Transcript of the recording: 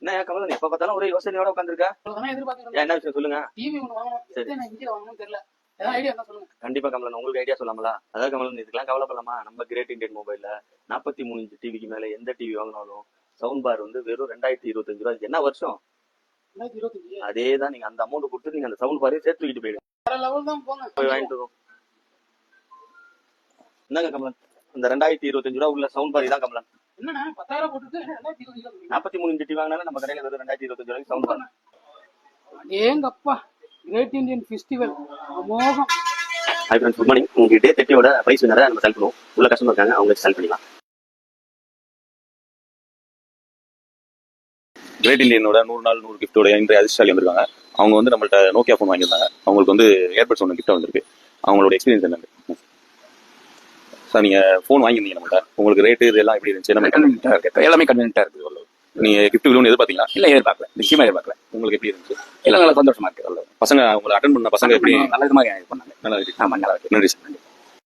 என்ன கமலன் எப்ப பார்த்தாலும் ஒரே யோசனையோட உட்காந்துருக்கா? என்ன விஷயம் சொல்லுங்க. கண்டிப்பா கமலன், உங்களுக்கு ஐடியா சொல்லாமலா? அதாவது கமலன், இதுக்கெல்லாம் கவலைப்படலாமா? நம்ம கிரேட் இண்டியன் மொபைல்ல 43 இன்ச் டிவிக்கு மேல எந்த டிவி வாங்கினாலும் சவுண்ட் பார் வந்து வெறும் 2025 ரூபாய். என்ன வருஷம்? அதேதான். நீங்க அந்த அமௌண்ட் கொடுத்து நீங்க அந்த சவுண்ட் பாரையும் சேர்த்து தூக்கிட்டு போயிடுங்க. போய் வாங்கிட்டு வரும். என்னங்க கமலன், இந்த 2025 ரூபாய் உள்ள சவுண்ட் பாரி தான் கமலன். 43 இன்ச் டிவி வாங்கினாலும் நம்ம கடையில வெறும் 2025 ரூபாய்க்கு சவுண்ட் பார். ஏங்கப்பா, கிரேட் இந்தியன் ஃபெஸ்டிவல் அமோகம். Hi friends, good morning. உங்களுக்கு டே 30யோட பிரைஸ் வின்னரை நம்ம செலக்ட் பண்ணுவோம். உள்ள கஸ்டமர் இருக்காங்க, அவங்க செலக்ட் பண்ணிக்கலாம். கிரேட் இண்டியனோட 100 நாள் 100 கிஃப்டோட இன்றைய அதிர்ஷ்டாலி வந்திருக்காங்க. அவங்க வந்து நம்மள்ட்ட நோக்கியா ஃபோன் வாங்கியிருந்தாங்க. அவங்களுக்கு வந்து ஏர்பட்ஸ் ஒன்று கிஃப்டாக வந்திருக்கு. அவங்களோட எக்ஸ்பீரியன்ஸ் என்னங்க சார்? நீங்கள் ஃபோன் வாங்கியிருந்தீங்க நம்மள்ட்ட, உங்களுக்கு ரேட்டு இதெல்லாம் எப்படி இருந்துச்சு? எல்லாமே கன்வீனியன்ட்டாக இருக்குது. நீங்கள் கிஃப்ட் விழுன்னு எதிர்பார்த்தீங்களா? இல்லை, எதிர்பார்க்கல, நிச்சயமாக எதிர்பார்க்கல. உங்களுக்கு எப்படி இருந்துச்சு? இல்லை, நல்லா சந்தோஷமா இருக்கு. பசங்க உங்களை அட்டன் பண்ண பசங்க எப்படி நல்ல விதமாக பண்ணாங்க. நல்லா இருக்கு. ஆமாம், நல்லா இருக்கு. நன்றி சார்.